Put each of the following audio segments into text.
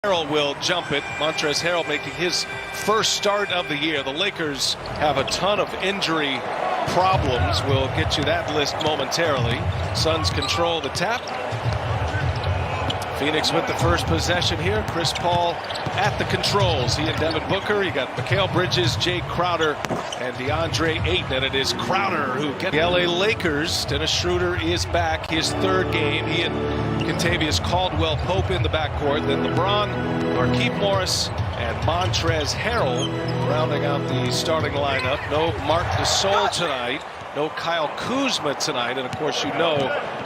Harrell will jump it. Montrezl Harrell making his first start of the year. The Lakers have a ton of injury problems. We'll get you that list momentarily. Suns control the tap. Phoenix with the first possession here. Chris Paul at the controls. He and Devin Booker. You got Mikal Bridges, Jay Crowder, and DeAndre Ayton. And it is Crowder who gets the LA Lakers. Dennis Schroeder is back. His third game. He and Kentavious Caldwell-Pope in the backcourt. Then LeBron, Markieff Morris, and Montrezl Harrell rounding out the starting lineup. No Marc Gasol tonight. No Kyle Kuzma tonight. And of course, you know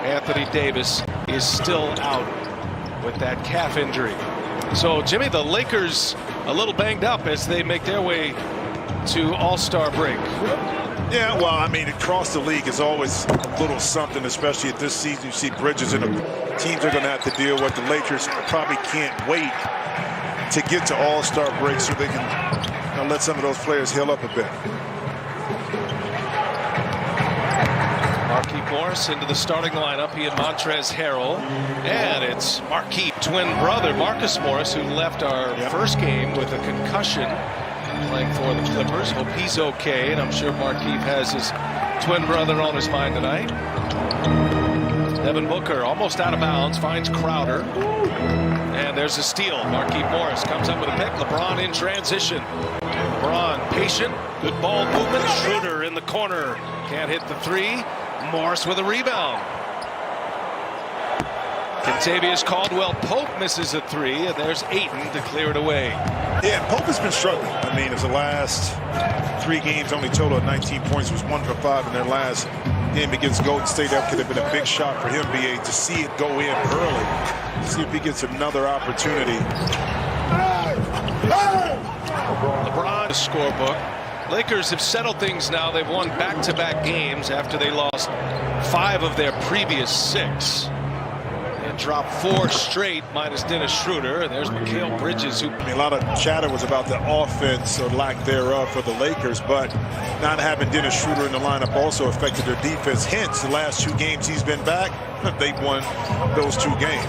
Anthony Davis is still out with that calf injury. So, Jimmy, the Lakers a little banged up as they make their way to All-Star break. Yeah, well, I mean, across the league is always a little something, especially at this season. You see Bridges and the teams are going to have to deal with. The Lakers probably can't wait to get to All-Star break so they can let some of those players heal up a bit. Markieff Morris into the starting lineup. He and Montrezl Harrell. And it's Markieff, twin brother Marcus Morris, who left our first game with a concussion, playing for the Clippers. Hope he's okay, and I'm sure Markieff has his twin brother on his mind tonight. Devin Booker almost out of bounds, finds Crowder. And there's a steal. Markieff Morris comes up with a pick. LeBron in transition. LeBron patient, good ball movement. Schroeder in the corner. Can't hit the three. Morris with a rebound. Kentavious Caldwell-Pope misses a three, and there's Ayton to clear it away. Yeah, Pope has been struggling. I mean, his last 3 games only total of 19 points, was 1 for 5 in their last game against Golden State. That could have been a big shot for him, BA, to see it go in early. See if he gets another opportunity. LeBron, the scorebook. Lakers have settled things now. They've won back-to-back games after they lost 5 of their previous 6. And dropped 4 straight minus Dennis Schroeder. And there's Mikal Bridges. Who... I mean, a lot of chatter was about the offense or lack thereof for the Lakers, but not having Dennis Schroeder in the lineup also affected their defense. Hence, the last 2 games he's been back, they've won those 2 games.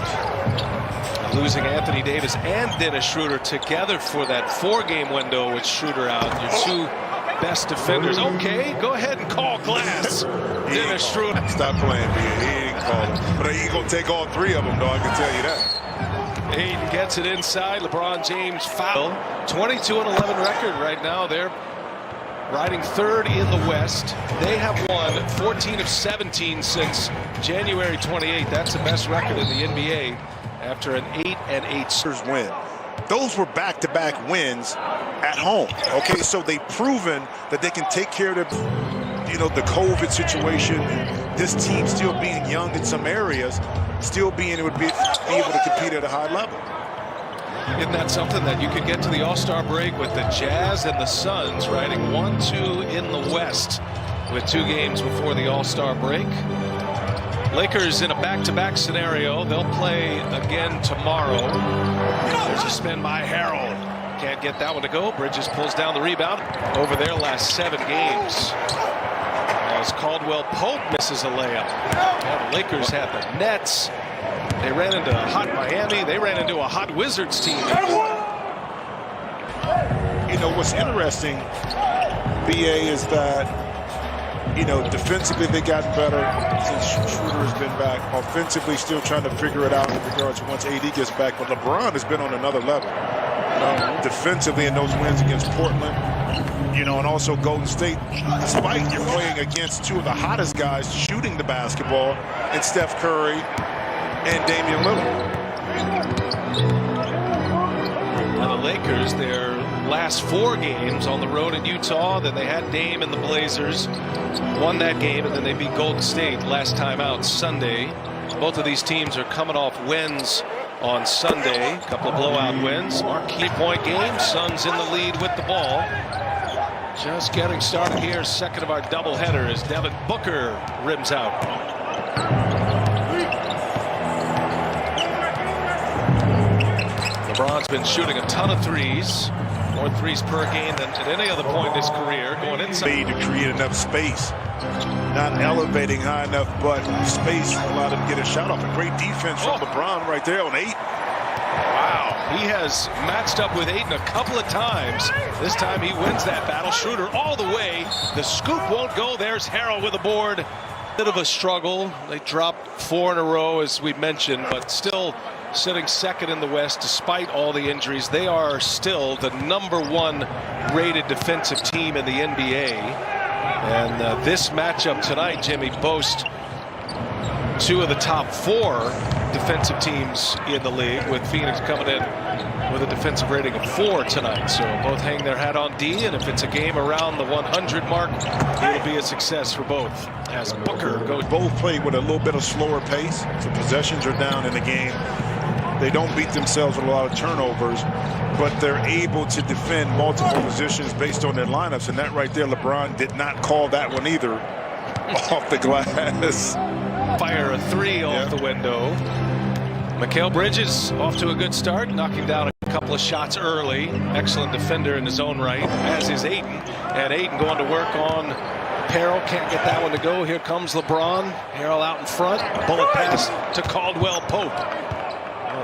Losing Anthony Davis and Dennis Schroeder together for that 4-game window with Schroeder out. Your 2 best defenders. Okay, go ahead and call glass. Dennis Schroeder. Stop playing, man. He ain't calling. But he's going to take all 3 of them, though, I can tell you that. Ayton gets it inside. LeBron James foul. 22-11 record right now. They're riding 3rd in the West. They have won 14 of 17 since January 28th. That's the best record in the NBA after an 8-8 win. Those were back-to-back wins at home. Okay, so they've proven that they can take care of the COVID situation. This team still being young in some areas, still being able to compete at a high level. Isn't that something that you could get to the All-Star break with the Jazz and the Suns riding 1-2 in the West with 2 games before the All-Star break? Lakers in a back-to-back scenario. They'll play again tomorrow. There's a spin by Harrell. Can't get that one to go. Bridges pulls down the rebound over their last 7 games. As Caldwell-Pope misses a layup. Yeah, the Lakers had the Nets. They ran into a hot Miami. They ran into a hot Wizards team. You know, what's interesting, BA, is that defensively they gotten better since Schroeder has been back. Offensively, still trying to figure it out in regards to once AD gets back. But LeBron has been on another level. Defensively in those wins against Portland, and also Golden State. Despite you're playing against 2 of the hottest guys shooting the basketball, and Steph Curry and Damian Lillard. Now the Lakers, their last 4 games on the road in Utah. Then they had Dame and the Blazers, won that game, and then they beat Golden State last time out Sunday. Both of these teams are coming off wins on Sunday, a couple of blowout wins. Marquee point game, Suns in the lead with the ball. Just getting started here, second of our doubleheader as Devin Booker rims out. LeBron's been shooting a ton of threes. More threes per game than at any other point in his career. Going inside to create enough space. Not elevating high enough, but space allowed him to get a shot off. A great defense from LeBron right there on 8. Wow, he has matched up with Ayton a couple of times. This time he wins that battle. Schroeder all the way. The scoop won't go. There's Harrell with a board. Bit of a struggle. They dropped 4 in a row, as we mentioned, but still sitting second in the West despite all the injuries. They are still the #1 rated defensive team in the NBA. And this matchup tonight, Jimmy, boasts 2 of the top 4 defensive teams in the league, with Phoenix coming in with a defensive rating of 4 tonight. So both hang their hat on D, and if it's a game around the 100 mark, it'll be a success for both. As Booker goes. Both play with a little bit of slower pace. So possessions are down in the game. They don't beat themselves with a lot of turnovers, but they're able to defend multiple positions based on their lineups. And that right there, LeBron did not call that one either off the glass. Fire a 3 off the window. Mikal Bridges off to a good start, knocking down a couple of shots early. Excellent defender in his own right, as is Ayton. And Ayton going to work on Harrell. Can't get that one to go. Here comes LeBron. Harrell out in front. Bullet pass to Caldwell Pope.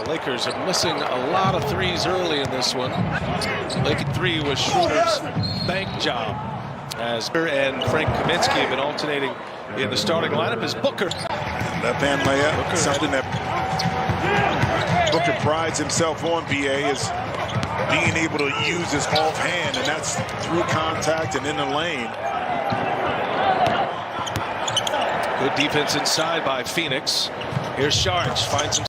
The Lakers are missing a lot of threes early in this one. Lake 3 was Schroeder's bank job, as and Frank Kaminsky have been alternating in the starting lineup as Booker. Left-hand layup, something that Booker prides himself on, BA, is being able to use his offhand, and that's through contact and in the lane. Good defense inside by Phoenix. Here's Sharge, finds him.